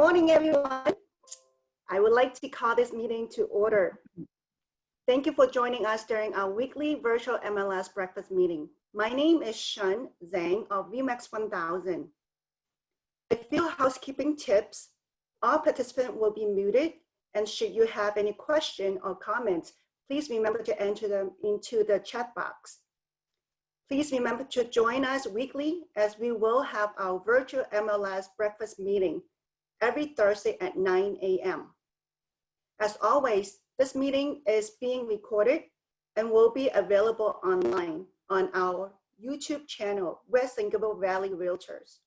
morning, everyone. I would like to call this meeting to order. Thank you for joining us during our weekly virtual MLS breakfast meeting. My name is Shun Zhang of VMAX 1000. A few housekeeping tips. All participants will be muted, and should you have any question or comments, please remember to enter them into the chat box. Please remember to join us weekly as we will have our virtual MLS breakfast meeting every Thursday at 9 a.m. As always, this meeting is being recorded and will be available online on our YouTube channel, West Singapore Valley Realtors.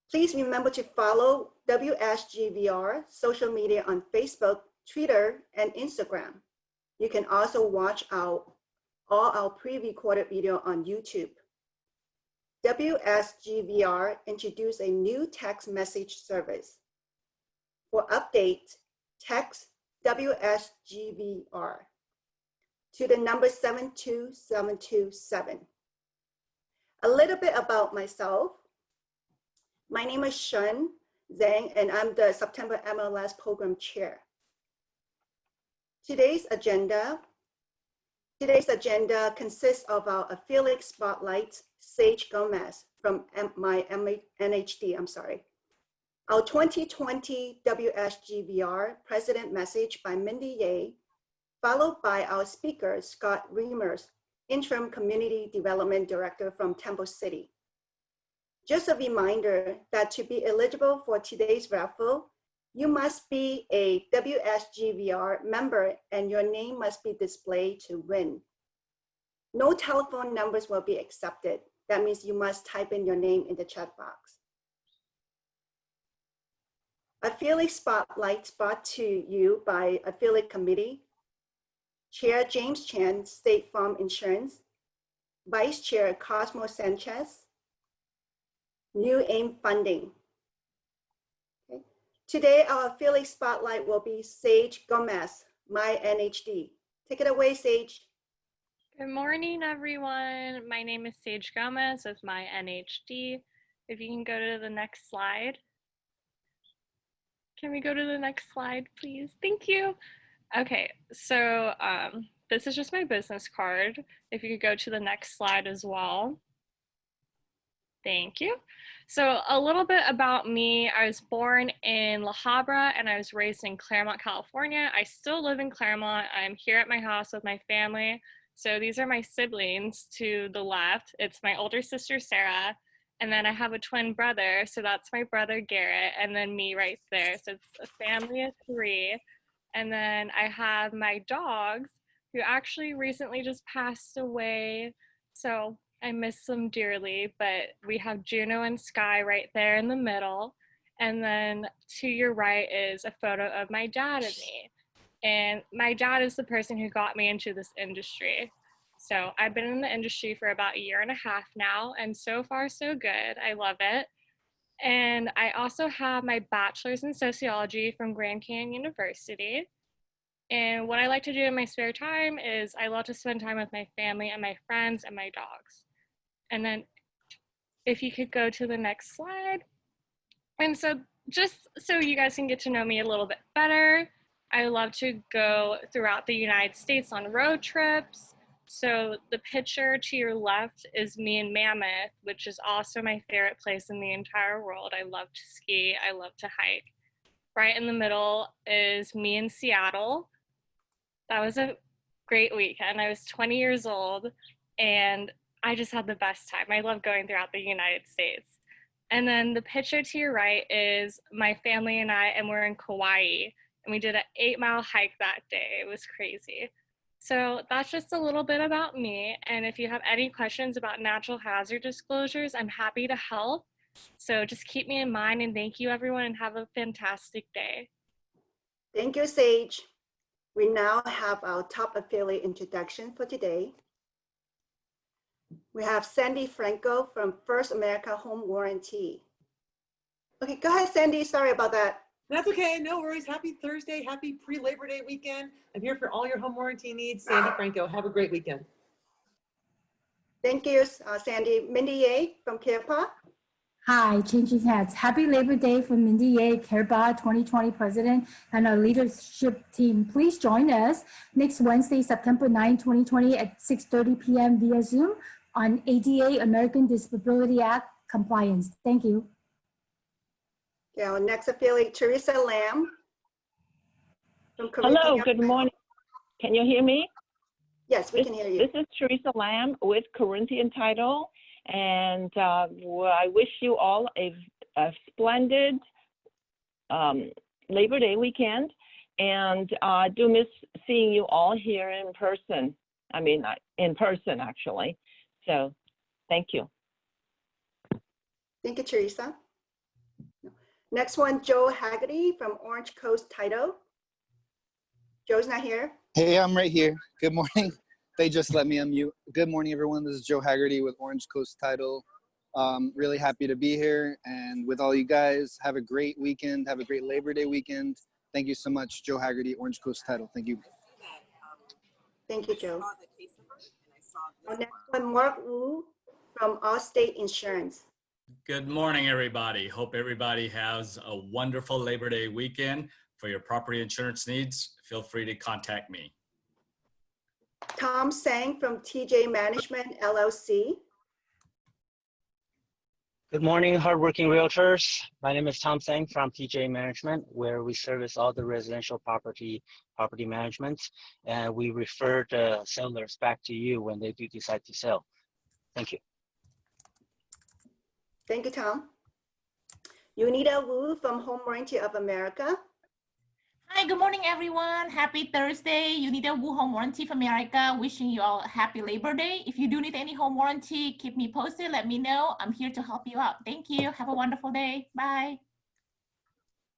Please remember to follow WSGVR social media on Facebook, Twitter, and Instagram. You can also watch all our pre-recorded video on YouTube. WSGVR introduced a new text message service. For updates, text WSGVR to the number 72727. A little bit about myself. My name is Shun Zhang, and I'm the September MLS Program Chair. Today's agenda consists of our affiliate spotlights, Sage Gomez from my NHD, Our 2020 WSGVR President Message by Mindy Ye, followed by our speaker, Scott Reimers, Interim Community Development Director from Temple City. Just a reminder that to be eligible for today's raffle, you must be a WSGVR member and your name must be displayed to win. No telephone numbers will be accepted. That means you must type in your name in the chat box. Affiliate Spotlight brought to you by Affiliate Committee, Chair James Chan, State Farm Insurance, Vice Chair Cosmo Sanchez, New Aim Funding. Okay. Today, our affiliate spotlight will be Sage Gomez, my NHD. Take it away, Sage. Good morning, everyone. My name is Sage Gomez with my NHD. If you can go to the next slide. Can we go to the next slide, please? Thank you. Okay, so this is just my business card. If you could go to the next slide as well. Thank you. So a little bit about me. I was born in La Habra and I was raised in Claremont, California. I still live in Claremont. I'm here at my house with my family. So these are my siblings to the left. It's my older sister, Sarah. And then I have a twin brother. So that's my brother, Garrett, and then me right there. So it's a family of 3. And then I have my dogs who actually recently just passed away. So I miss them dearly, but we have Juno and Sky right there in the middle. And then to your right is a photo of my dad and me. And my dad is the person who got me into this industry. So I've been in the industry for about 1.5 years now, and so far so good. I love it. And I also have my bachelor's in sociology from Grand Canyon University. And what I like to do in my spare time is I love to spend time with my family and my friends and my dogs. And then if you could go to the next slide. And so just so you guys can get to know me a little bit better, I love to go throughout the United States on road trips. So the picture to your left is me in Mammoth, which is also my favorite place in the entire world. I love to ski, I love to hike. Right in the middle is me in Seattle. That was a great weekend. I was 20 years old and I just had the best time. I love going throughout the United States. And then the picture to your right is my family and I, and we're in Kauai. And we did an 8-mile hike that day. It was crazy. So that's just a little bit about me. And if you have any questions about natural hazard disclosures, I'm happy to help. So just keep me in mind, and thank you everyone, and have a fantastic day. Thank you, Sage. We now have our top affiliate introduction for today. We have Sandy Franco from First America Home Warranty. Okay, go ahead, Sandy. Sorry about that. That's okay, no worries. Happy Thursday, happy pre-Labor Day weekend. I'm here for all your home warranty needs. Sandy Franco, have a great weekend. Thank you, Sandy. Mindy Ye from CarePaw. Hi, changing hats. Happy Labor Day from Mindy Ye, CAREBA 2020 President, and our leadership team. Please join us next Wednesday, September 9, 2020 at 6:30 p.m. via Zoom on ADA, American Disability Act compliance. Thank you. Okay, our next affiliate, Teresa Lamb. From Hello, Corinthian. good morning. Can you hear me? Yes, we can hear you. This is Teresa Lamb with Corinthian Title, and I wish you all a splendid Labor Day weekend, and do miss seeing you all here in person. I mean, in person, actually. So, thank you. Thank you, Teresa. Next one, Joe Haggerty from Orange Coast Title. Joe's not here. Hey, I'm right here. Good morning. They just let me unmute. Good morning, everyone. This is Joe Haggerty with Orange Coast Title. Really happy to be here and with all you guys. Have a great weekend. Have a great Labor Day weekend. Thank you so much, Joe Haggerty, Orange Coast Title. Thank you. Thank you, Joe. Our next one, Mark Wu from Allstate Insurance. Good morning, everybody. Hope everybody has a wonderful Labor Day weekend. For your property insurance needs, feel free to contact me. Tom Sang from TJ Management, LLC. Good morning, hardworking realtors. My name is Tom Sang from TJ Management, where we service all the residential property management, and we refer the sellers back to you when they do decide to sell. Thank you. Thank you, Tom. Unita Wu from Home Warranty of America. Hi, good morning, everyone. Happy Thursday. You need a Wu Home Warranty of America. Wishing you all a happy Labor Day. If you do need any home warranty, keep me posted. Let me know. I'm here to help you out. Thank you. Have a wonderful day. Bye.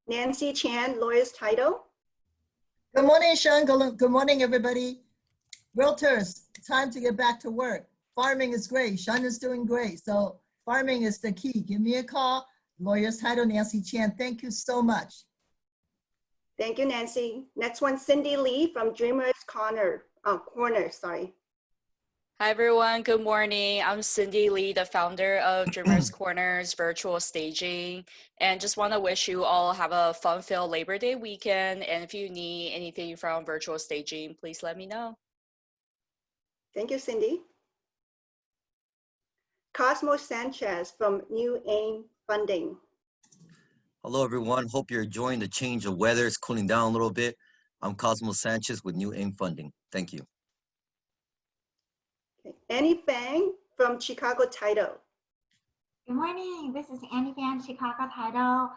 Nancy Chan, Lawyers Title. Good morning, Sean. Good morning, everybody. Realtors, time to get back to work. Farming is great. Sean is doing great. So farming is the key. Give me a call. Lawyers Title, Nancy Chan. Thank you so much. Thank you, Nancy. Next one, Cindy Lee from Dreamers Corner. Sorry. Hi, everyone. Good morning. I'm Cindy Lee, the founder of Dreamers Corners Virtual Staging, and just want to wish you all have a fun-filled Labor Day weekend. And if you need anything from Virtual Staging, please let me know. Thank you, Cindy. Cosmo Sanchez from New Aim Funding. Hello, everyone. Hope you're enjoying the change of weather. It's cooling down a little bit. I'm Cosmo Sanchez with New Aim Funding. Thank you. Okay. Annie Fang from Chicago Title. Good morning. This is Annie Fan, Chicago Title.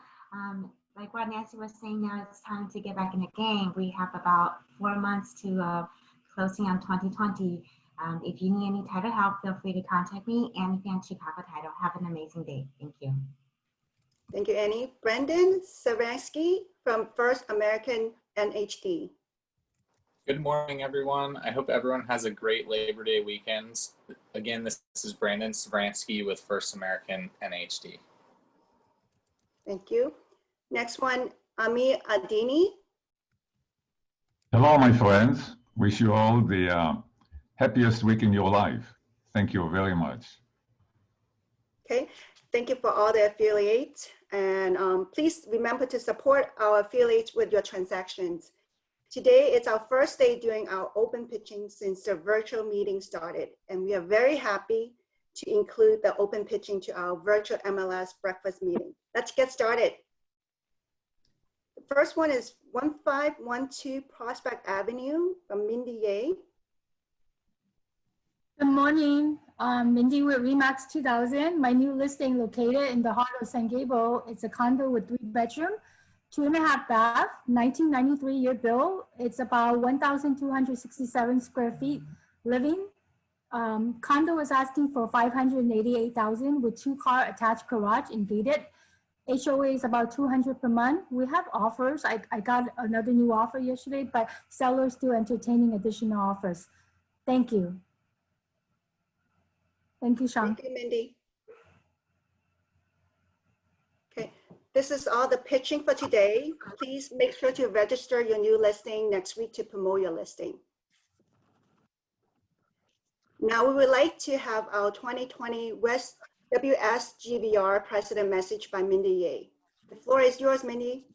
Like what Nancy was saying, now it's time to get back in the game. We have about 4 months to closing on 2020. If you need any title help, feel free to contact me. Annie Fan, Chicago Title. Have an amazing day. Thank you. Thank you, Annie. Brendan Savansky from First American NHD. Good morning, everyone. I hope everyone has a great Labor Day weekend. Again, this is Brandon Savansky with First American NHD. Thank you. Next one, Ami Adini. Hello, my friends. Wish you all the happiest week in your life. Thank you very much. Okay. Thank you for all the affiliates, and please remember to support our affiliates with your transactions. Today is our first day doing our open pitching since the virtual meeting started, and we are very happy to include the open pitching to our virtual MLS breakfast meeting. Let's get started. The first one is 1512 Prospect Avenue from Mindy Ye. Good morning. Mindy with Remax 2000. My new listing located in the heart of San Gabriel. It's a condo with 3 bedroom, 2.5 bath, 1993 year build. It's about 1,267 square feet living. Condo is asking for 588,000 with 2-car attached garage and gated. HOA is about 200 per month. We have offers. I got another new offer yesterday, but sellers still entertaining additional offers. Thank you. Thank you, Sean. Thank you, Mindy. Okay, this is all the pitching for today. Please make sure to register your new listing next week to promote your listing. Now we would like to have our 2020 West WSGVR President message by Mindy Ye. The floor is yours, Mindy.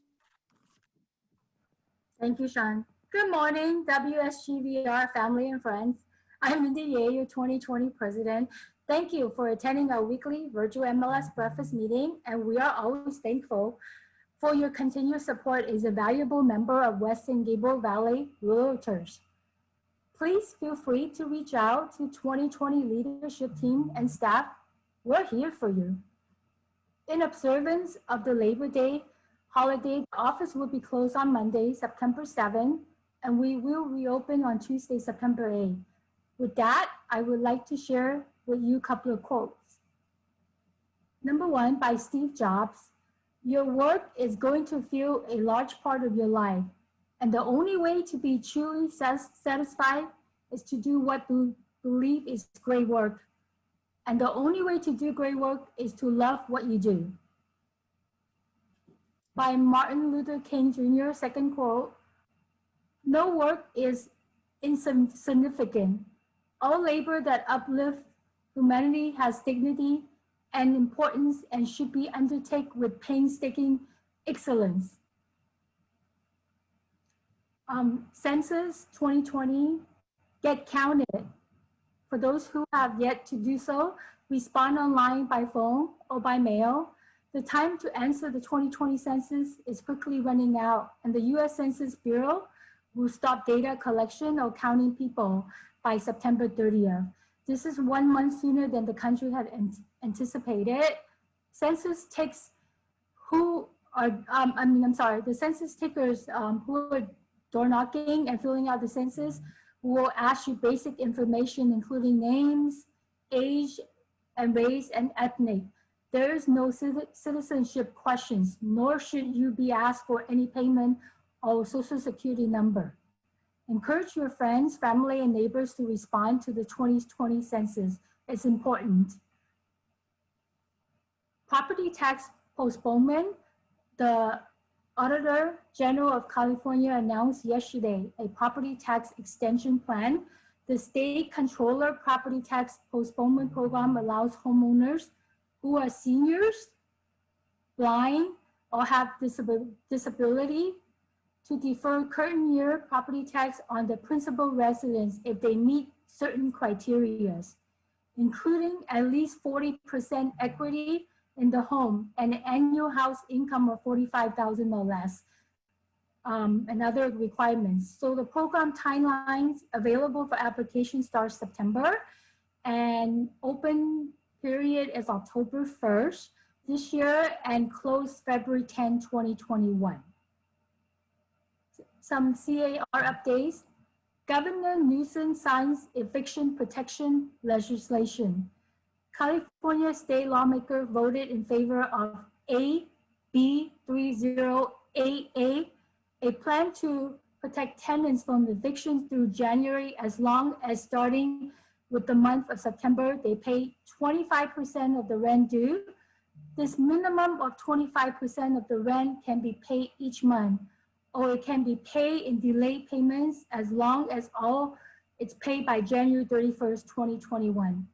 Thank you, Sean. Good morning, WSGVR family and friends. I'm Mindy Ye, your 2020 president. Thank you for attending our weekly virtual MLS breakfast meeting, and we are always thankful for your continued support as a valuable member of Western Gable Valley Realtors. Please feel free to reach out to 2020 leadership team and staff. We're here for you. In observance of the Labor Day holiday, the office will be closed on Monday, September 7th, and we will reopen on Tuesday, September 8th. With that, I would like to share with you a couple of quotes. Number one, by Steve Jobs, your work is going to fill a large part of your life, and the only way to be truly satisfied is to do what you believe is great work. And the only way to do great work is to love what you do. By Martin Luther King Jr., second quote, no work is insignificant. All labor that uplifts humanity has dignity and importance and should be undertaken with painstaking excellence. Census 2020, get counted. For those who have yet to do so, respond online by phone or by mail. The time to answer the 2020 census is quickly running out, and the U.S. Census Bureau will stop data collection or counting people by September 30th. This is 1 month sooner than the country had anticipated. Census takes the census takers who are door knocking and filling out the census will ask you basic information, including names, age, and race and ethnic. There is no citizenship questions, nor should you be asked for any payment or social security number. Encourage your friends, family, and neighbors to respond to the 2020 census. It's important. Property tax postponement. The Auditor General of California announced yesterday a property tax extension plan. The state controller property tax postponement program allows homeowners who are seniors, blind, or have disability to defer current year property tax on the principal residence if they meet certain criteria, including at least 40% equity in the home and an annual house income of $45,000 or less, and other requirements. So the program timelines available for application starts September, and open period is October 1st this year and close February 10, 2021. Some CAR updates. Governor Newsom signs eviction protection legislation. California state lawmaker voted in favor of AB 308A, a plan to protect tenants from eviction through January as long as starting with the month of September, they pay 25% of the rent due. This minimum of 25% of the rent can be paid each month, or it can be paid in delayed payments as long as all it's paid by January 31st, 2021.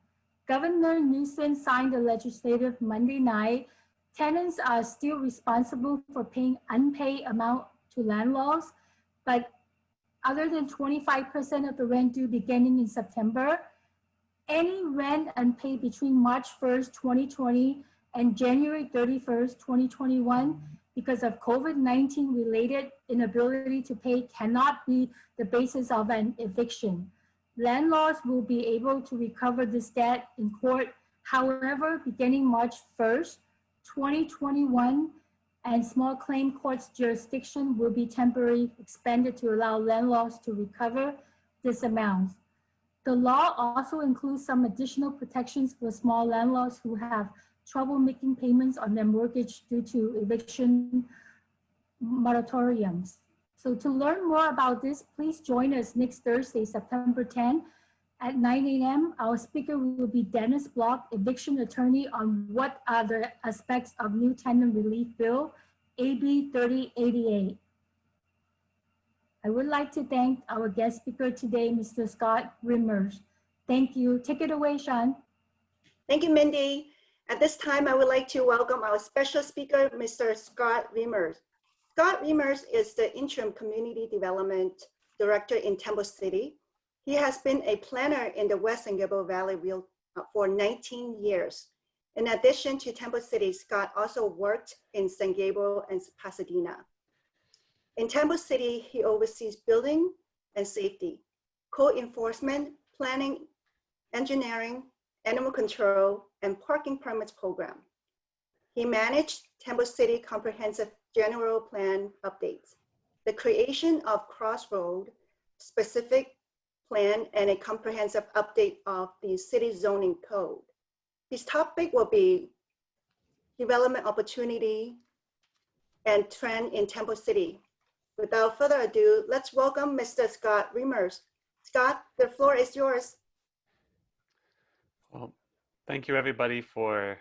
Governor Newsom signed the legislative Monday night. Tenants are still responsible for paying unpaid amount to landlords, but other than 25% of the rent due beginning in September, any rent unpaid between March 1st, 2020 and January 31st, 2021, because of COVID-19 related inability to pay cannot be the basis of an eviction. Landlords will be able to recover this debt in court. However, beginning March 1st, 2021, and small claim courts jurisdiction will be temporarily expanded to allow landlords to recover this amount. The law also includes some additional protections for small landlords who have trouble making payments on their mortgage due to eviction moratoriums. So to learn more about this, please join us next Thursday, September 10 at 9 a.m. Our speaker will be Dennis Block, eviction attorney, on what are the aspects of new tenant relief bill, AB 3088. I would like to thank our guest speaker today, Mr. Scott Rimmers. Thank you. Take it away, Sean. Thank you, Mindy. At this time, I would like to welcome our special speaker, Mr. Scott Reimers. Scott Reimers is the Interim Community Development Director in Temple City. He has been a planner in the West San Gabriel Valley for 19 years. In addition to Temple City, Scott also worked in San Gabriel and Pasadena. In Temple City, he oversees building and safety, code enforcement, planning, engineering, animal control, and parking permits program. He managed Temple City Comprehensive General Plan updates, the creation of Crossroad specific plan, and a comprehensive update of the city zoning code. His topic will be development opportunity and trend in Temple City. Without further ado, let's welcome Mr. Scott Reimers. Scott, the floor is yours. Well, thank you everybody for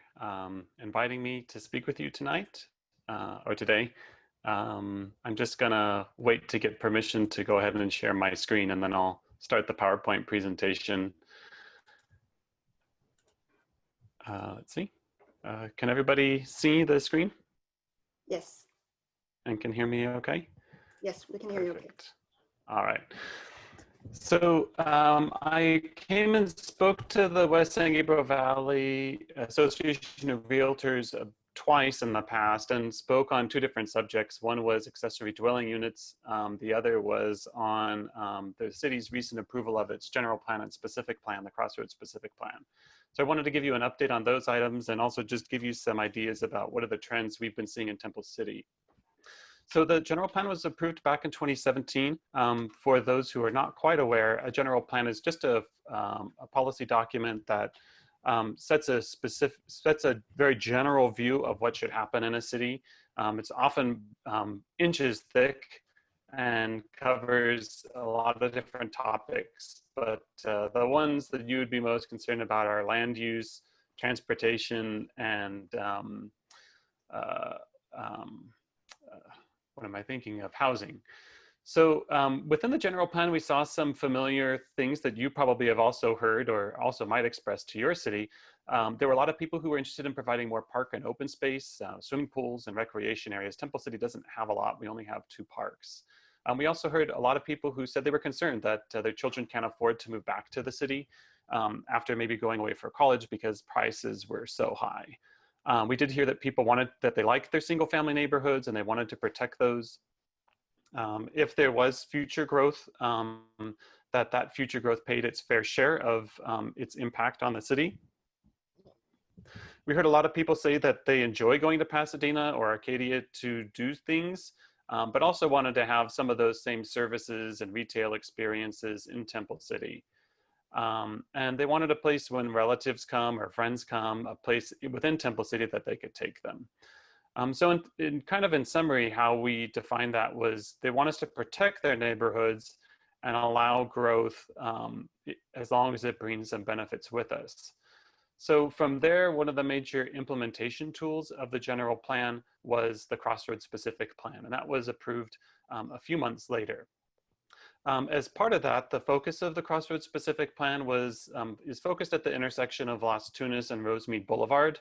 inviting me to speak with you tonight or today. I'm just gonna wait to get permission to go ahead and share my screen, and then I'll start the PowerPoint presentation. Let's see. Can everybody see the screen? Yes. And can hear me okay? Yes, we can hear you okay. All right. So I came and spoke to the West San Gabriel Valley Association of Realtors twice in the past and spoke on two different subjects. One was accessory dwelling units. The other was on the city's recent approval of its general plan and specific plan, the Crossroads specific plan. So I wanted to give you an update on those items and also just give you some ideas about what are the trends we've been seeing in Temple City. So the general plan was approved back in 2017. For those who are not quite aware, a general plan is just a policy document that sets a very general view of what should happen in a city. It's often inches thick and covers a lot of different topics, but the ones that you would be most concerned about are land use, transportation, and what am I thinking of? Housing. So within the general plan, we saw some familiar things that you probably have also heard or also might express to your city. There were a lot of people who were interested in providing more park and open space, swimming pools and recreation areas. Temple City doesn't have a lot. We only have 2 parks. We also heard a lot of people who said they were concerned that their children can't afford to move back to the city after maybe going away for college because prices were so high. We did hear that people they liked their single family neighborhoods and they wanted to protect those. If there was future growth, that future growth paid its fair share of its impact on the city. We heard a lot of people say that they enjoy going to Pasadena or Arcadia to do things, but also wanted to have some of those same services and retail experiences in Temple City. And they wanted a place when relatives come or friends come, a place within Temple City that they could take them. So in kind of in summary, how we defined that was they want us to protect their neighborhoods and allow growth as long as it brings some benefits with us. So from there, one of the major implementation tools of the general plan was the Crossroads specific plan, and that was approved a few months later. As part of that, the focus of the Crossroads specific plan is focused at the intersection of Las Tunas and Rosemead Boulevard.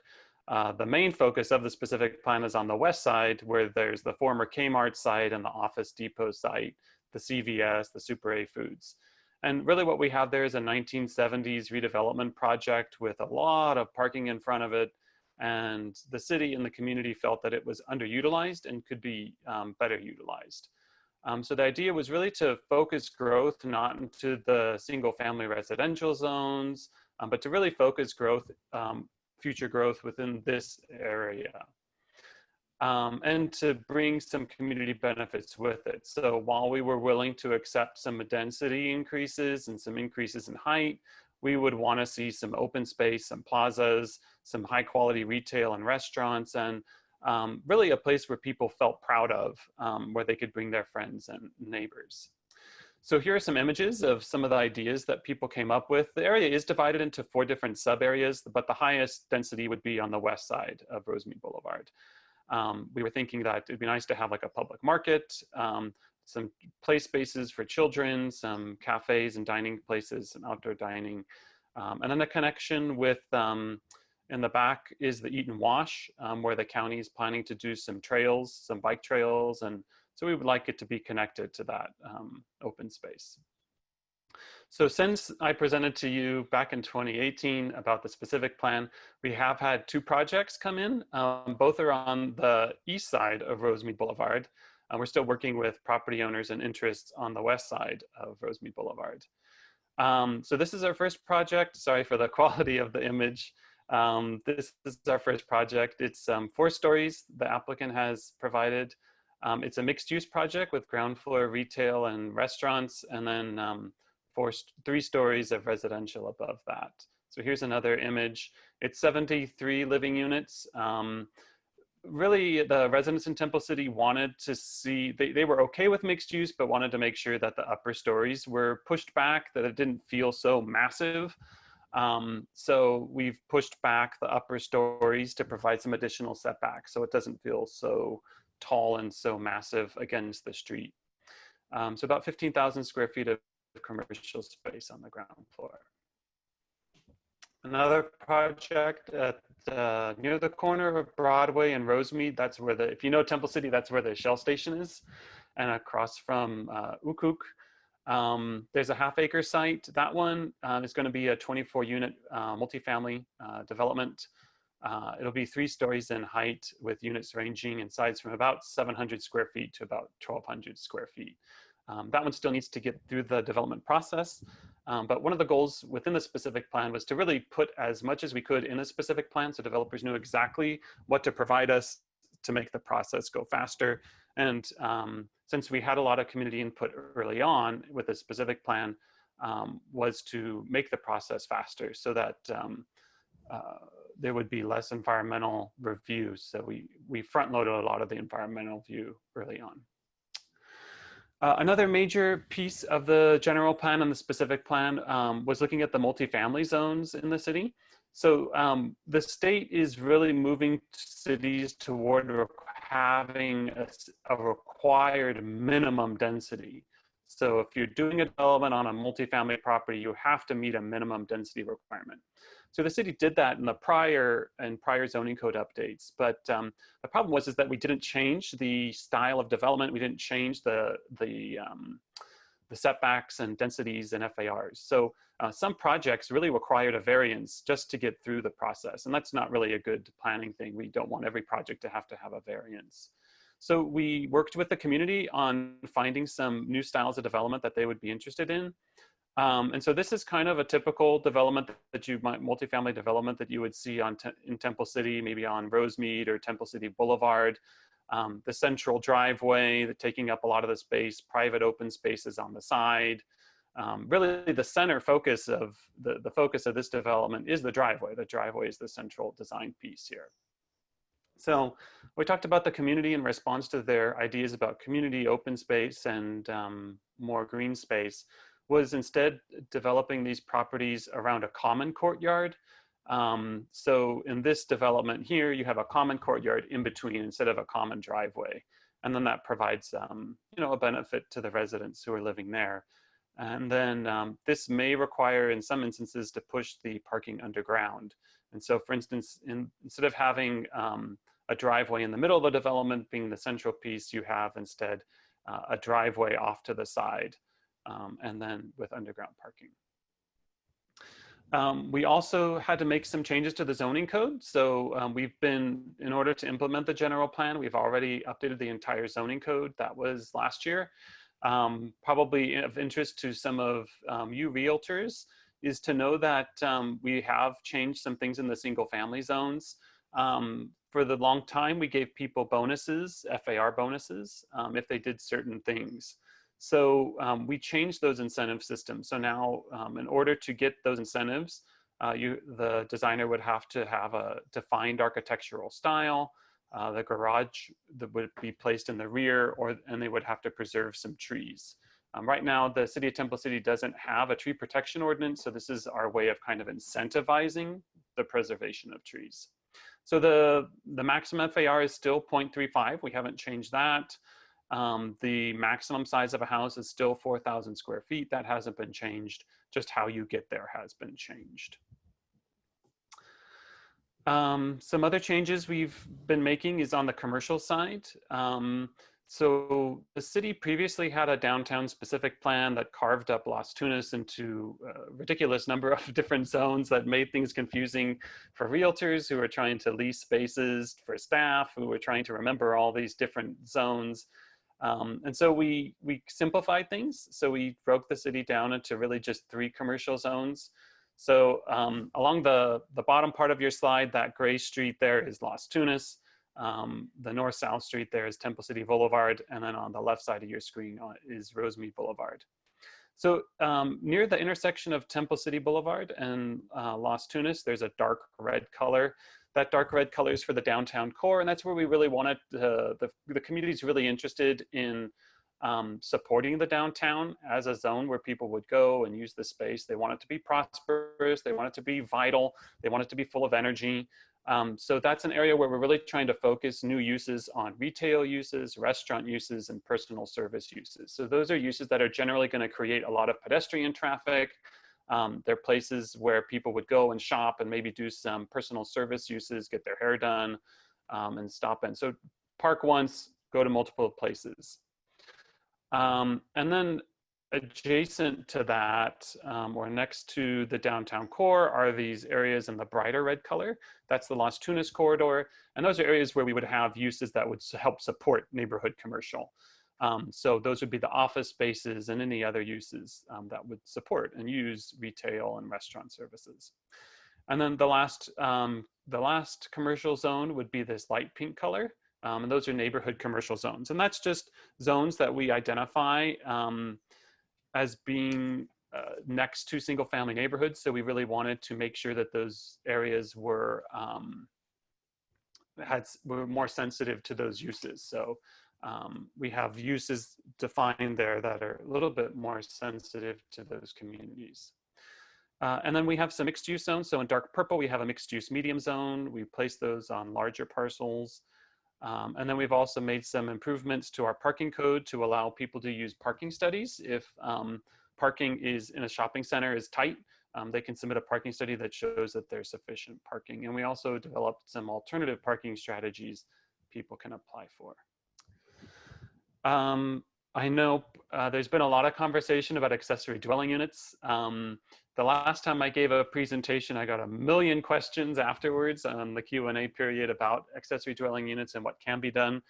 The main focus of the specific plan is on the west side, where there's the former Kmart site and the Office Depot site, the CVS, the Super A Foods. And really what we have there is a 1970s redevelopment project with a lot of parking in front of it. And the city and the community felt that it was underutilized and could be better utilized. So the idea was really to focus growth not into the single family residential zones, but to really focus growth, future growth within this area. And to bring some community benefits with it. So while we were willing to accept some density increases and some increases in height, we would want to see some open space, some plazas, some high quality retail and restaurants, and really a place where people felt proud of, where they could bring their friends and neighbors. So here are some images of some of the ideas that people came up with. The area is divided into 4 different sub areas, but the highest density would be on the west side of Rosemead Boulevard. We were thinking that it'd be nice to have like a public market, some play spaces for children, some cafes and dining places, some outdoor dining, and then a connection with In the back is the Eaton Wash, where the county is planning to do some trails, some bike trails, and so we would like it to be connected to that open space. So since I presented to you back in 2018 about the specific plan, we have had 2 projects come in. Both are on the east side of Rosemead Boulevard. We're still working with property owners and interests on the west side of Rosemead Boulevard. So this is our first project. Sorry for the quality of the image. This is our first project. It's 4 stories the applicant has provided. It's a mixed use project with ground floor retail and restaurants, and then 3 stories of residential above that. So here's another image. It's 73 living units. Really, the residents in Temple City wanted to see, they were okay with mixed use, but wanted to make sure that the upper stories were pushed back, that it didn't feel so massive. So we've pushed back the upper stories to provide some additional setbacks so it doesn't feel so tall and so massive against the street. So about 15,000 square feet of commercial space on the ground floor. Another project at near the corner of Broadway and Rosemead, that's where if you know Temple City, that's where the Shell station is, and across from Ukuk. There's a half-acre site. That one is going to be a 24-unit multifamily development. It'll be 3 stories in height with units ranging in size from about 700 square feet to about 1,200 square feet. That one still needs to get through the development process. But one of the goals within the specific plan was to really put as much as we could in a specific plan so developers knew exactly what to provide us to make the process go faster. And since we had a lot of community input early on with the specific plan, was to make the process faster so that there would be less environmental reviews. So we front loaded a lot of the environmental view early on. Another major piece of the general plan and the specific plan was looking at the multifamily zones in the city. So the state is really moving cities toward having a required minimum density. So if you're doing a development on a multifamily property, you have to meet a minimum density requirement. So the city did that in the prior zoning code updates, but the problem was that we didn't change the style of development. We didn't change the setbacks and densities and FARs. So some projects really required a variance just to get through the process, and that's not really a good planning thing. We don't want every project to have a variance. So we worked with the community on finding some new styles of development that they would be interested in. And so this is kind of a typical development that multifamily development that you would see in Temple City, maybe on Rosemead or Temple City Boulevard. The central driveway, taking up a lot of the space, private open spaces on the side. Really the center focus of the focus of this development is the driveway. The driveway is the central design piece here. So we talked about the community in response to their ideas about community open space and more green space, was instead developing these properties around a common courtyard. So in this development here, you have a common courtyard in between instead of a common driveway. And then that provides a benefit to the residents who are living there. And then this may require, in some instances, to push the parking underground. And so, for instance, instead of having a driveway in the middle of the development being the central piece, you have instead a driveway off to the side. And then with underground parking. We also had to make some changes to the zoning code. So in order to implement the general plan, we've already updated the entire zoning code. That was last year. Probably of interest to some of you realtors is to know that we have changed some things in the single family zones. For the long time, we gave people bonuses, FAR bonuses, if they did certain things. So we changed those incentive systems. So now in order to get those incentives, the designer would have to have a defined architectural style. The garage that would be placed in the rear, and they would have to preserve some trees. Right now, the City of Temple City doesn't have a tree protection ordinance, so this is our way of kind of incentivizing the preservation of trees. So the maximum FAR is still 0.35. We haven't changed that. The maximum size of a house is still 4,000 square feet. That hasn't been changed. Just how you get there has been changed. Some other changes we've been making is on the commercial side. So the city previously had a downtown specific plan that carved up Las Tunas into a ridiculous number of different zones that made things confusing for realtors who were trying to lease spaces, for staff who were trying to remember all these different zones. And so we simplified things. So we broke the city down into really just 3 commercial zones. So along the bottom part of your slide, that gray street there is Las Tunas. The north-south street there is Temple City Boulevard, and then on the left side of your screen is Rosemead Boulevard. So near the intersection of Temple City Boulevard and Las Tunas, there's a dark red color. That dark red color is for the downtown core, and that's where we really wanted, the community is really interested in supporting the downtown as a zone where people would go and use the space. They want it to be prosperous, they want it to be vital, they want it to be full of energy. So that's an area where we're really trying to focus new uses on retail uses, restaurant uses, and personal service uses. So those are uses that are generally going to create a lot of pedestrian traffic. They're places where people would go and shop and maybe do some personal service uses, get their hair done, and stop in. So park once, go to multiple places. And then adjacent to that, or next to the downtown core, are these areas in the brighter red color. That's the Las Tunas corridor. And those are areas where we would have uses that would help support neighborhood commercial. So those would be the office spaces and any other uses that would support and use retail and restaurant services. And then the last commercial zone would be this light pink color. And those are neighborhood commercial zones. And that's just zones that we identify as being next to single family neighborhoods. So we really wanted to make sure that those areas were, were more sensitive to those uses. So we have uses defined there that are a little bit more sensitive to those communities. And then we have some mixed use zones. So in dark purple, we have a mixed use medium zone. We place those on larger parcels. And then we've also made some improvements to our parking code to allow people to use parking studies. If parking is in a shopping center is tight, they can submit a parking study that shows that there's sufficient parking. And we also developed some alternative parking strategies people can apply for. I know there's been a lot of conversation about accessory dwelling units. The last time I gave a presentation, I got a million questions afterwards on the Q&A period about accessory dwelling units and what can be done.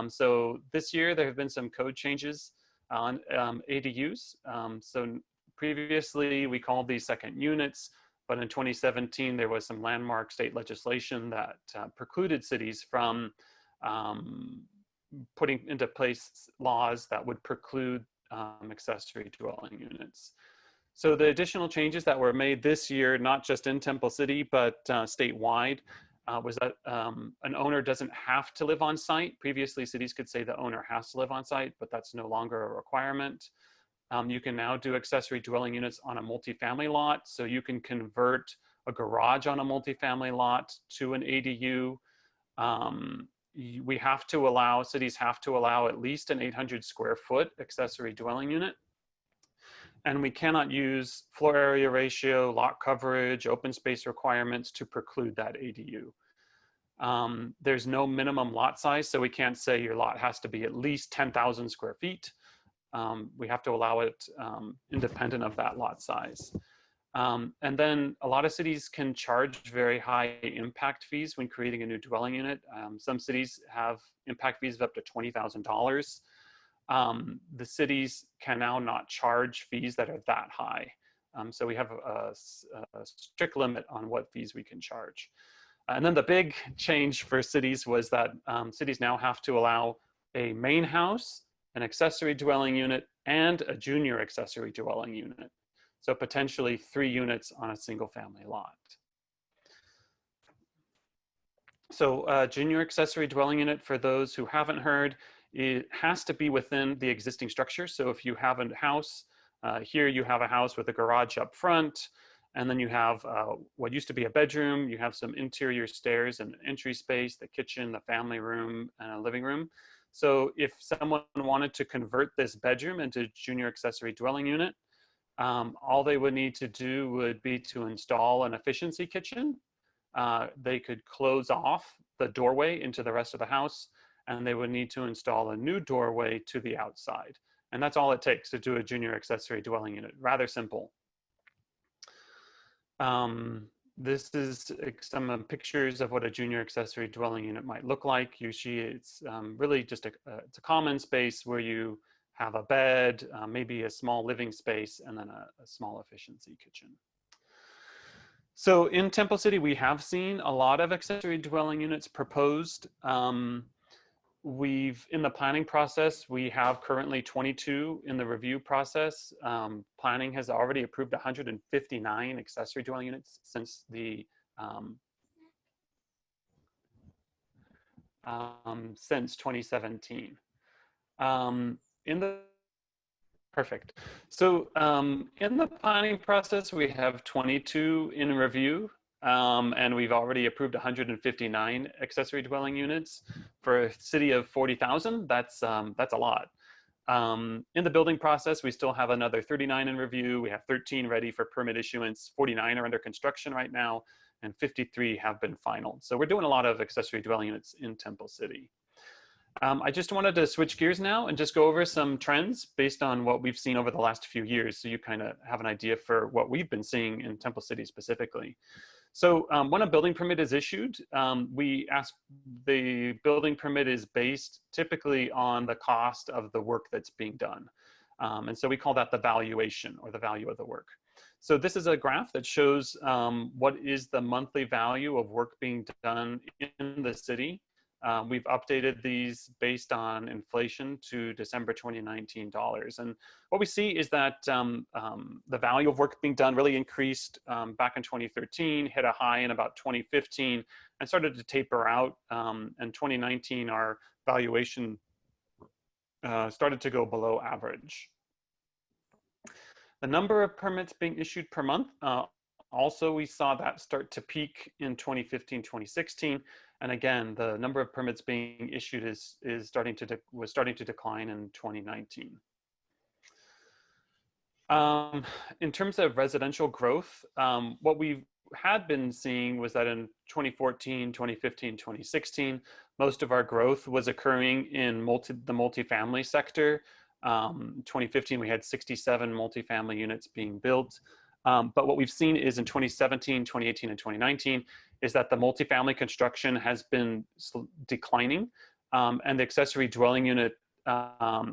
So this year there have been some code changes on ADUs. So previously we called these second units, but in 2017 there was some landmark state legislation that precluded cities from putting into place laws that would preclude accessory dwelling units. So the additional changes that were made this year, not just in Temple City, but statewide, was that an owner doesn't have to live on site. Previously, cities could say the owner has to live on site, but that's no longer a requirement. You can now do accessory dwelling units on a multifamily lot. So you can convert a garage on a multifamily lot to an ADU. We have to allow, cities have to allow at least an 800 square foot accessory dwelling unit. And we cannot use floor area ratio, lot coverage, open space requirements to preclude that ADU. There's no minimum lot size, so we can't say your lot has to be at least 10,000 square feet. We have to allow it independent of that lot size. And then a lot of cities can charge very high impact fees when creating a new dwelling unit. Some cities have impact fees of up to $20,000. The cities can now not charge fees that are that high. So we have a strict limit on what fees we can charge. And then the big change for cities was that cities now have to allow a main house, an accessory dwelling unit, and a junior accessory dwelling unit. So potentially 3 units on a single family lot. So junior accessory dwelling unit, for those who haven't heard, it has to be within the existing structure. So if you have a house, here you have a house with a garage up front, and then you have what used to be a bedroom, you have some interior stairs and entry space, the kitchen, the family room, and a living room. So if someone wanted to convert this bedroom into junior accessory dwelling unit, all they would need to do would be to install an efficiency kitchen. they could close off the doorway into the rest of the house, and they would need to install a new doorway to the outside. And that's all it takes to do a junior accessory dwelling unit. Rather simple. This is some pictures of what a junior accessory dwelling unit might look like. Usually it's really just it's a common space where you have a bed, maybe a small living space, and then a small efficiency kitchen. So in Temple City, we have seen a lot of accessory dwelling units proposed. In the planning process, we have currently 22 in the review process. Planning has already approved 159 accessory dwelling units since since 2017. Perfect. So in the planning process, we have 22 in review, and we've already approved 159 accessory dwelling units. For a city of 40,000, that's a lot. In the building process, we still have another 39 in review. We have 13 ready for permit issuance, 49 are under construction right now, and 53 have been final. So we're doing a lot of accessory dwelling units in Temple City. I just wanted to switch gears now and just go over some trends based on what we've seen over the last few years, so you kind of have an idea for what we've been seeing in Temple City specifically. So when a building permit is issued, the building permit is based typically on the cost of the work that's being done. And so we call that the valuation, or the value of the work. So this is a graph that shows what is the monthly value of work being done in the city. We've updated these based on inflation to December 2019 dollars. And what we see is that the value of work being done really increased back in 2013, hit a high in about 2015, and started to taper out. In 2019, our valuation started to go below average. The number of permits being issued per month, also we saw that start to peak in 2015, 2016. And again, the number of permits being issued was starting to decline in 2019. In terms of residential growth, what we had been seeing was that in 2014, 2015, 2016, most of our growth was occurring in the multifamily sector. 2015, we had 67 multifamily units being built. But what we've seen is in 2017, 2018, and 2019 is that the multifamily construction has been declining, and the accessory dwelling unit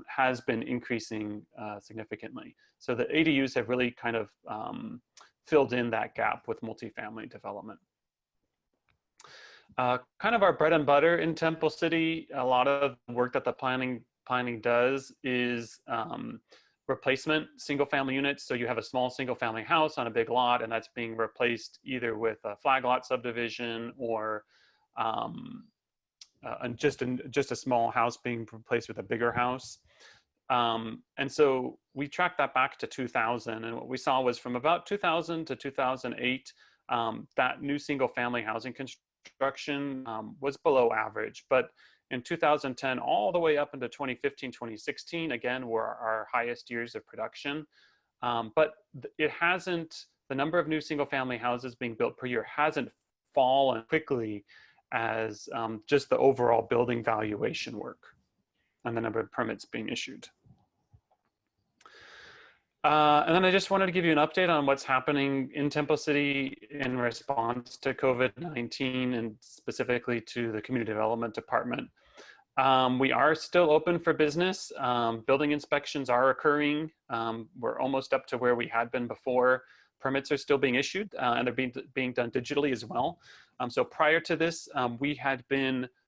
has been increasing significantly. So the ADUs have really kind of filled in that gap with multifamily development. Kind of our bread and butter in Temple City, a lot of the work that the planning does is replacement single family units. So you have a small single family house on a big lot, and that's being replaced either with a flag lot subdivision or just a small house being replaced with a bigger house. And so we tracked that back to 2000, and what we saw was from about 2000 to 2008, that new single family housing construction was below average. But in 2010, all the way up into 2015, 2016, again, were our highest years of production. But the number of new single family houses being built per year hasn't fallen quickly as just the overall building valuation work and the number of permits being issued. And then I just wanted to give you an update on what's happening in Temple City in response to COVID-19 and specifically to the Community Development Department. We are still open for business. Building inspections are occurring. We're almost up to where we had been before. Permits are still being issued, and they're being done digitally as well. So prior to this, we had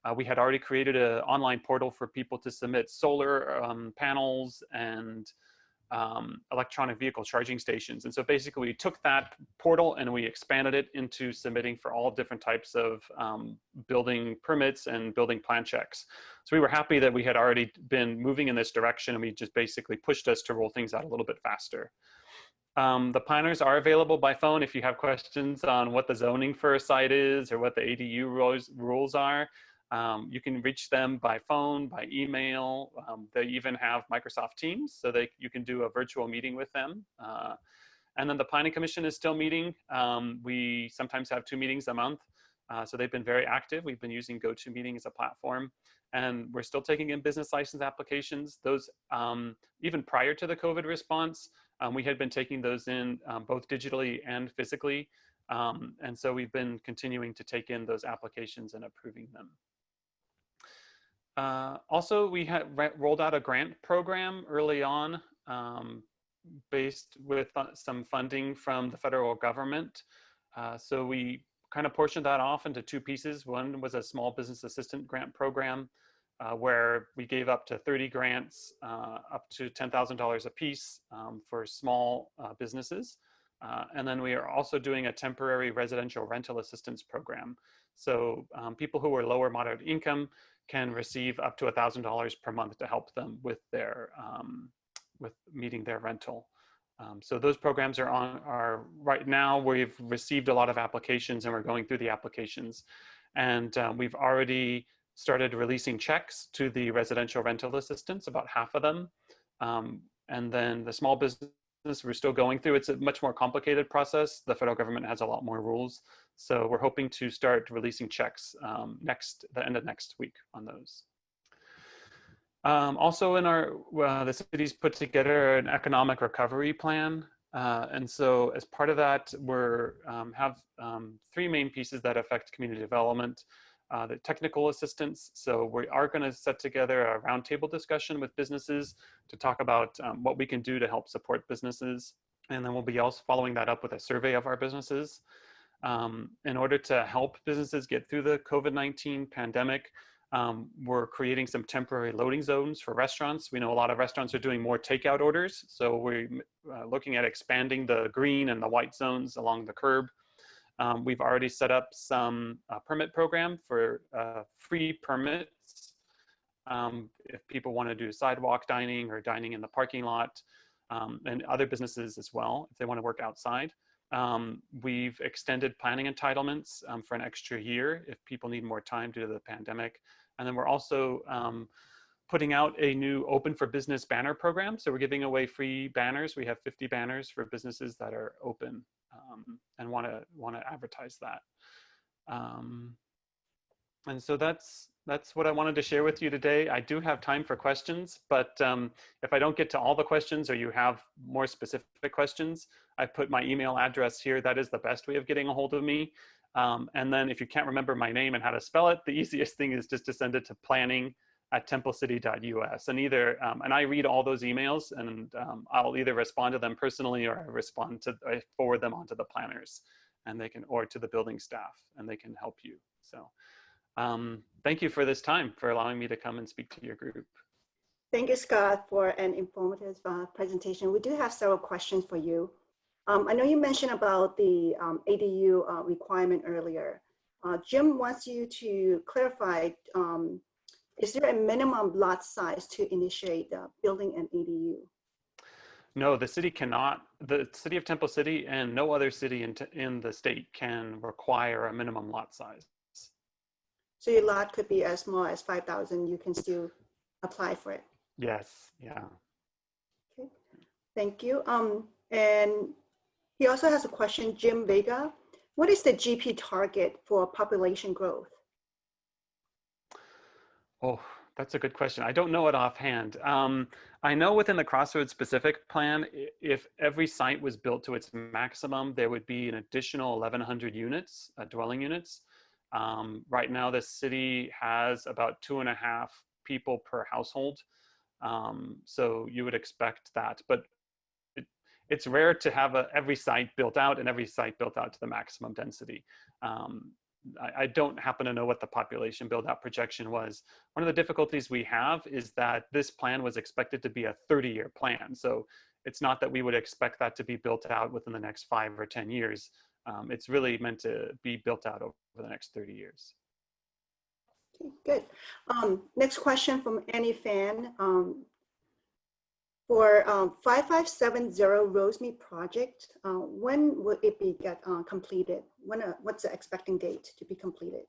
already created an online portal for people to submit solar panels and electronic vehicle charging stations. And so basically we took that portal and we expanded it into submitting for all different types of building permits and building plan checks. So we were happy that we had already been moving in this direction, and we just basically pushed us to roll things out a little bit faster. The planners are available by phone if you have questions on what the zoning for a site is or what the ADU rules are. You can reach them by phone, by email. They even have Microsoft Teams, so you can do a virtual meeting with them. And then the Planning Commission is still meeting. We sometimes have 2 meetings a month. So they've been very active. We've been using GoToMeeting as a platform, and we're still taking in business license applications. Those, even prior to the COVID response, we had been taking those in both digitally and physically. And so we've been continuing to take in those applications and approving them. Also, we had rolled out a grant program early on based with some funding from the federal government. So we kind of portioned that off into two pieces. One was a small business assistant grant program where we gave up to 30 grants up to $10,000 a piece for small businesses. And then we are also doing a temporary residential rental assistance program. So people who are lower moderate income can receive up to $1,000 per month to help them with their with meeting their rental. So those programs are right now. We've received a lot of applications and we're going through the applications, and we've already started releasing checks to the residential rental assistance, about half of them, and then the small business we're still going through. It's a much more complicated process. The federal government has a lot more rules, so we're hoping to start releasing checks the end of next week on those. Also in the city's put together an economic recovery plan. And so as part of that, we're have three main pieces that affect community development. The technical assistance. So we are going to set together a roundtable discussion with businesses to talk about what we can do to help support businesses. And then we'll be also following that up with a survey of our businesses. In order to help businesses get through the COVID-19 pandemic, we're creating some temporary loading zones for restaurants. We know a lot of restaurants are doing more takeout orders. So we're looking at expanding the green and the white zones along the curb. We've already set up some permit program for free permits if people want to do sidewalk dining or dining in the parking lot, and other businesses as well if they want to work outside. We've extended planning entitlements for an extra year if people need more time due to the pandemic. And then we're also putting out a new Open for Business banner program. So we're giving away free banners. We have 50 banners for businesses that are open and want to advertise that. And so that's what I wanted to share with you today. I do have time for questions, but if I don't get to all the questions or you have more specific questions, I put my email address here. That is the best way of getting a hold of me. And then if you can't remember my name and how to spell it, the easiest thing is just to send it to planning@templecity.us. And and I read all those emails, and I'll either respond to them personally or I forward them onto the planners, and they can, or to the building staff, and they can help you. So thank you for this time, for allowing me to come and speak to your group. Thank you, Scott, for an informative presentation. We do have several questions for you. I know you mentioned about the ADU requirement earlier. Jim wants you to clarify, is there a minimum lot size to initiate building an ADU? No, the city cannot. The city of Temple City and no other city in the state can require a minimum lot size. So your lot could be as small as 5,000, you can still apply for it? Yes, yeah. Okay, thank you. And he also has a question, Jim Vega. What is the GP target for population growth? Oh, that's a good question. I don't know it offhand. I know within the Crossroads specific plan, if every site was built to its maximum, there would be an additional 1,100 units, dwelling units. Right now, the city has about 2.5 people per household. So you would expect that, but it's rare to have every site built out and every site built out to the maximum density. I don't happen to know what the population build out projection was. One of the difficulties we have is that this plan was expected to be a 30-year plan. So it's not that we would expect that to be built out within the next 5 or 10 years. It's really meant to be built out over the next 30 years. Okay, good. Next question from Annie Fan. For 5570 Rosemead project, when will it be completed? What's the expecting date to be completed?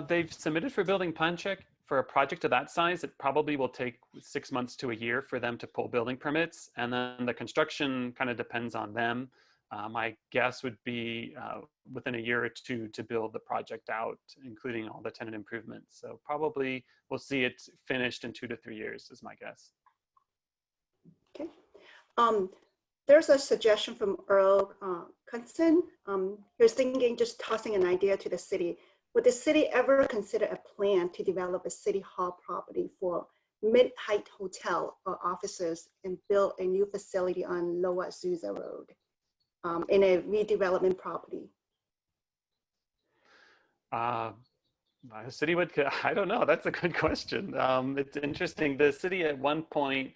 They've submitted for building plan check. For a project of that size, it probably will take 6 months to a year for them to pull building permits. And then the construction kind of depends on them. My guess would be within a year or two to build the project out, including all the tenant improvements. So probably we'll see it finished in 2 to 3 years is my guess. Okay. There's a suggestion from Earl Cunson. He was thinking, just tossing an idea to the city. Would the city ever consider a plan to develop a city hall property for mid-height hotel or offices and build a new facility on Lower Azusa Road in a redevelopment property? The city would, I don't know, that's a good question. It's interesting. The city at one point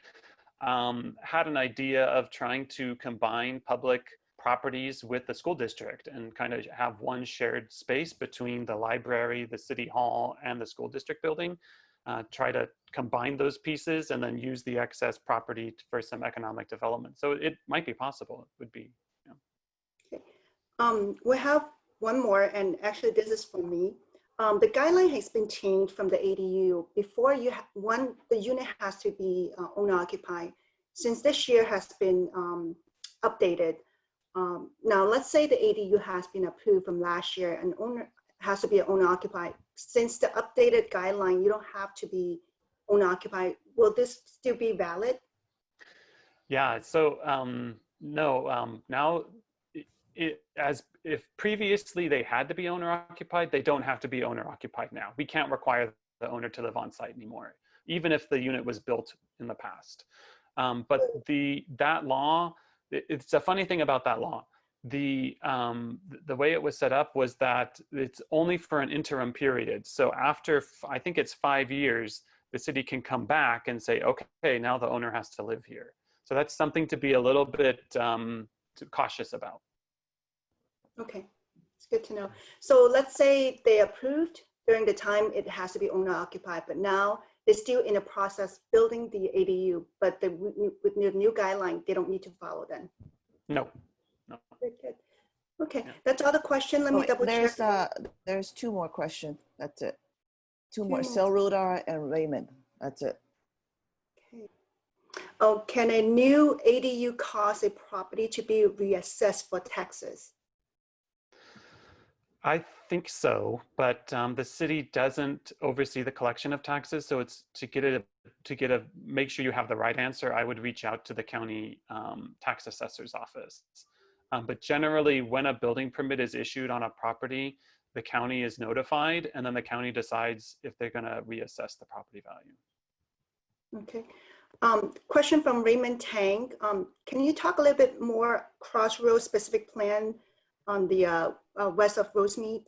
had an idea of trying to combine public properties with the school district and kind of have one shared space between the library, the city hall, and the school district building. Try to combine those pieces and then use the excess property for some economic development. So it might be possible. It would be. Okay. We have one more, and actually this is for me. The guideline has been changed from the ADU. Before the unit has to be owner occupied. Since this year has been updated, now let's say the ADU has been approved from last year and owner has to be owner occupied. Since the updated guideline, you don't have to be owner occupied. Will this still be valid? Yeah, so no, now as if previously they had to be owner occupied, they don't have to be owner occupied now. We can't require the owner to live on site anymore, even if the unit was built in the past. But that law, it's a funny thing about that law. The way it was set up was that it's only for an interim period. So after, I think it's 5 years, the city can come back and say, okay, now the owner has to live here. So that's something to be a little bit cautious about. Okay, it's good to know. So let's say they approved during the time it has to be owner occupied, but now they're still in the process building the ADU, but with the new guideline, they don't need to follow then. No. Good, good. Okay, that's all the question. Let me double check. There's 2 more questions. That's it. Two more. more. Sel Rudar and Raymond. That's it. Okay. Oh, can a new ADU cause a property to be reassessed for taxes? I think so, but the city doesn't oversee the collection of taxes. So it's make sure you have the right answer. I would reach out to the county tax assessor's office. But generally, when a building permit is issued on a property, the county is notified, and then the county decides if they're going to reassess the property value. Okay. Question from Raymond Tang. Can you talk a little bit more crossroads specific plan on the west of Rosemead?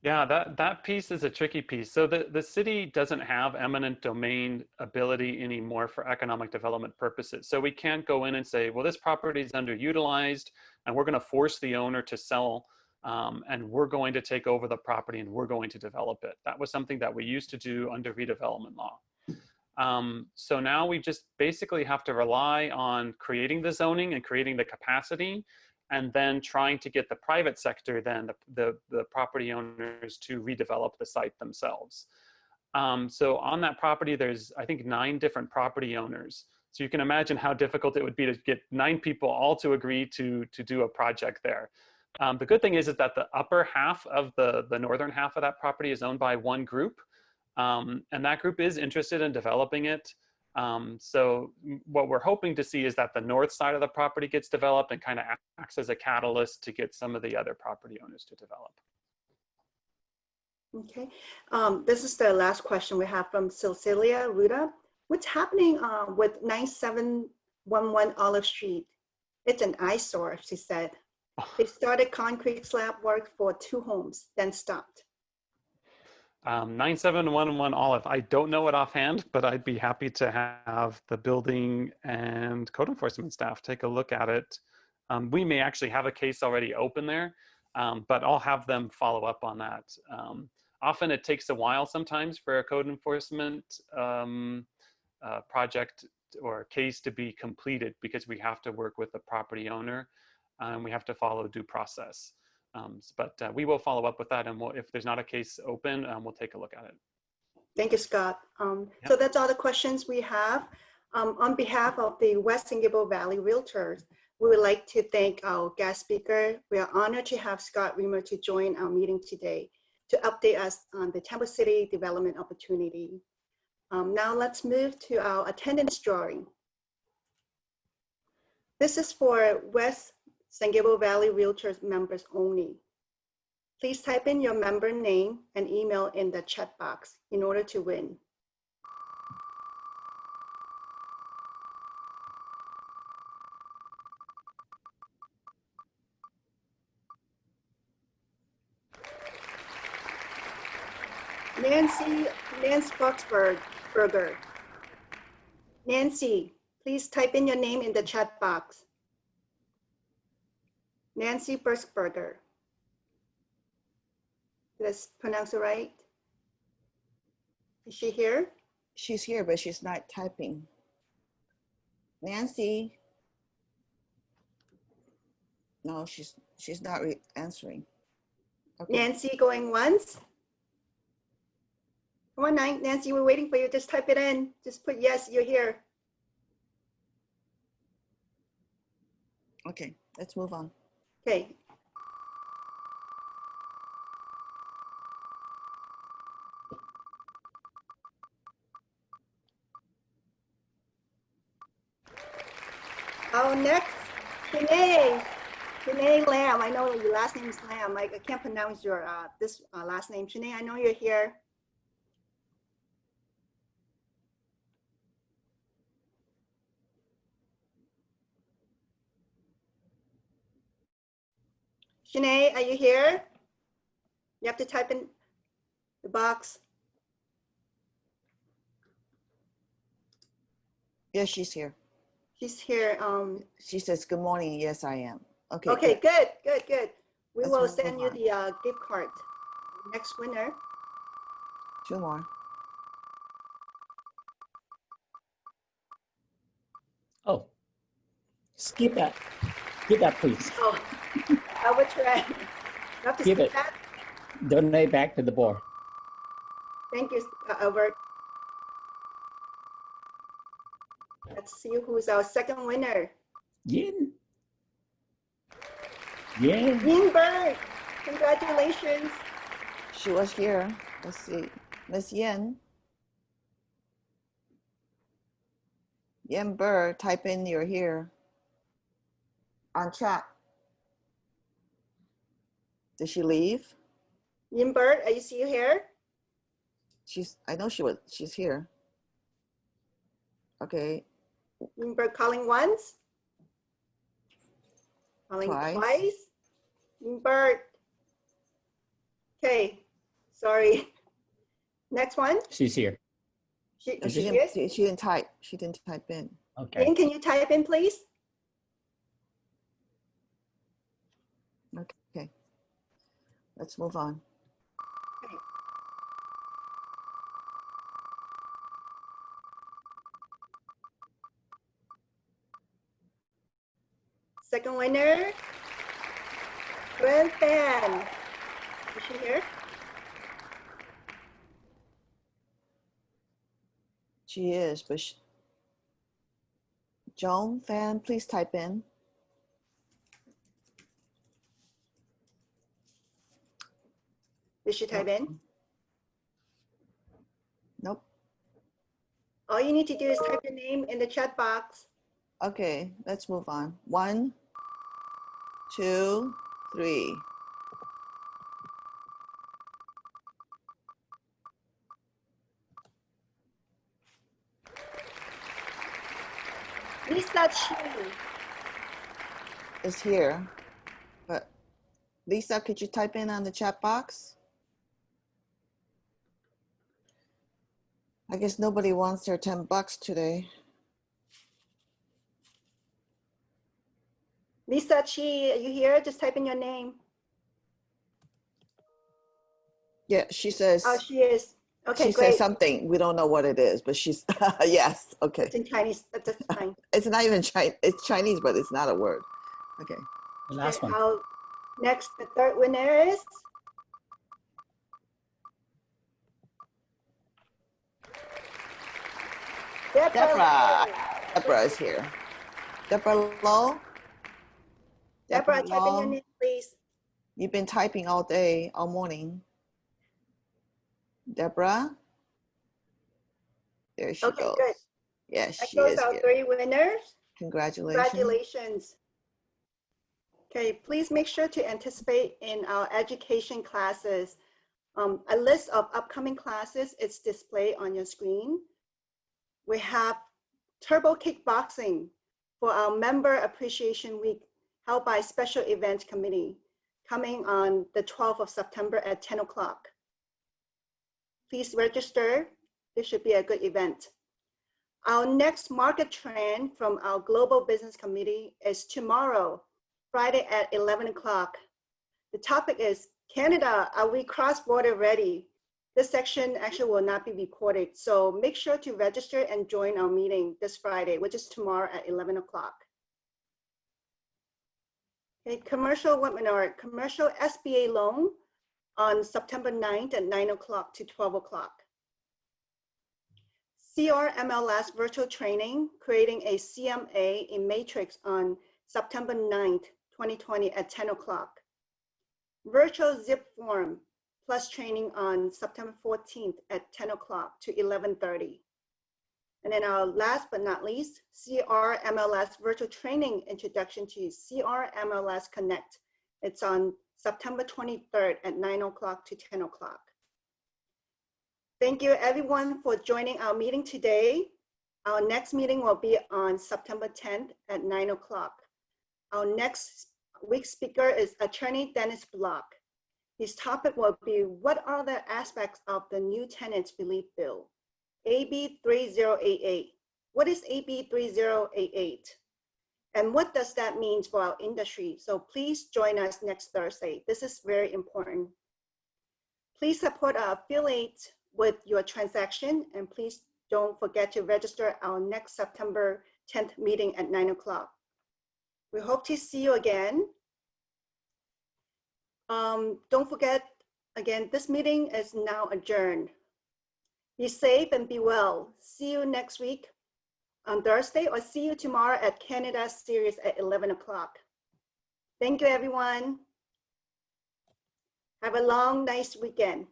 Yeah, that piece is a tricky piece. So the city doesn't have eminent domain ability anymore for economic development purposes. So we can't go in and say, well, this property is underutilized and we're going to force the owner to sell and we're going to take over the property and we're going to develop it. That was something that we used to do under redevelopment law. So now we just basically have to rely on creating the zoning and creating the capacity, and then trying to get the private sector, then the property owners, to redevelop the site themselves. So on that property, there's, I think, 9 different property owners. So you can imagine how difficult it would be to get 9 people all to agree to do a project there. The good thing is that the upper half of the northern half of that property is owned by one group. And that group is interested in developing it. So what we're hoping to see is that the north side of the property gets developed and kind of acts as a catalyst to get some of the other property owners to develop. Okay, this is the last question we have from Cecilia Ruda. What's happening with 9711 Olive Street? It's an eyesore, she said. They started concrete slab work for 2 homes, then stopped. 9711 Olive. I don't know it offhand, but I'd be happy to have the building and code enforcement staff take a look at it. We may actually have a case already open there, but I'll have them follow up on that. Often it takes a while sometimes for a code enforcement project or case to be completed because we have to work with the property owner and we have to follow due process. But we will follow up with that, and if there's not a case open, we'll take a look at it. Thank you, Scott. So that's all the questions we have. On behalf of the West San Gabriel Valley Realtors, We would like to thank our guest speaker. We are honored to have Scott Reamer to join our meeting today to update us on the Temple City development opportunity. Now let's move to our attendance drawing. This is for West San Gabriel Valley Realtors members only. Please type in your member name and email in the chat box in order to win. Nancy Boxberger. Nancy, please type in your name in the chat box. Nancy Bergsberger. Did I pronounce it right? Is she here? She's here, but she's not typing. Nancy. No, she's not answering. Okay. Nancy going once. Come on, Nancy, we're waiting for you. Just type it in. Just put yes, you're here. Okay, let's move on. Okay. Our next, Shanae Lamb. I know your last name is Lamb. I can't pronounce your this last name. Shanae, I know you're here. Shanae, are you here? You have to type in the box. Yes, she's here. She's here. She says, good morning. Yes, I am. Okay. Okay, good. We Let's will move send you on. the gift card. Next winner. Two more. Oh, skip that. Skip that, please. Oh, Albert Tran. You have to Give skip it. that. Donate back to the board. Thank you, Albert. Let's see who's our second winner. Yin. Yeah. Yin Bird. Congratulations. She was here. Let's see. Miss Yen. Yen Burr, type in you're here on chat. Did she leave? Yin Bird, are you still here? I know she's here. Okay. Yin Bird calling once. Calling twice. Yin Bird. Okay, sorry. Next one. She's here. She didn't type. She didn't type in. Okay. Yin, can you type in, please? Okay. Let's move on. Second winner, Gwen Fan. Is she here? She is, but Joan Fan, please type in. Did she type in? Nope. All you need to do is type your name in the chat box. Okay, let's move on. 1, 2, 3. Lisa Chi. Is here, but Lisa, could you type in on the chat box? I guess nobody wants their $10 today. Lisa Chi, are you here? Just type in your name. Yeah, she says. Oh, she is. Okay, she great. says something. We don't know what it is, but she's yes. Okay. It's in Chinese. That's fine. It's not even Chinese. It's Chinese, but it's not a word. Okay. The last one. Next, the third winner is. Deborah is here. Deborah Lowe. Deborah, type in your name, please. You've been typing all day, all morning. Deborah? There she Okay, goes. good. Yes, That she goes is our here. 3 winners. Congratulations. Congratulations. Okay, please make sure to anticipate in our education classes. A list of upcoming classes is displayed on your screen. We have Turbo Kickboxing for our Member Appreciation Week held by Special Events Committee coming on the 12th of September at 10 o'clock. Please register. This should be a good event. Our next market trend from our Global Business Committee is tomorrow, Friday at 11 o'clock. The topic is Canada, are we cross-border ready? This section actually will not be recorded, so make sure to register and join our meeting this Friday, which is tomorrow at 11 o'clock. Okay, commercial webinar, commercial SBA loan on September 9th at 9 o'clock to 12 o'clock. CRMLS virtual training, creating a CMA in Matrix on September 9th, 2020 at 10 o'clock. Virtual zip form plus training on September 14th at 10 o'clock to 11:30. And then our last but not least, CRMLS virtual training introduction to CRMLS Connect. It's on September 23rd at 9 o'clock to 10 o'clock. Thank you everyone for joining our meeting today. Our next meeting will be on September 10th at 9 o'clock. Our next week's speaker is Attorney Dennis Block. His topic will be, what are the aspects of the new tenants relief bill? AB 3088. What is AB 3088? And what does that mean for our industry? So please join us next Thursday. This is very important. Please support our affiliates with your transaction, and please don't forget to register our next September 10th meeting at 9 o'clock. We hope to see you again. Don't forget, again, this meeting is now adjourned. Be safe and be well. See you next week on Thursday, or see you tomorrow at Canada Series at 11 o'clock. Thank you, everyone. Have a long, nice weekend.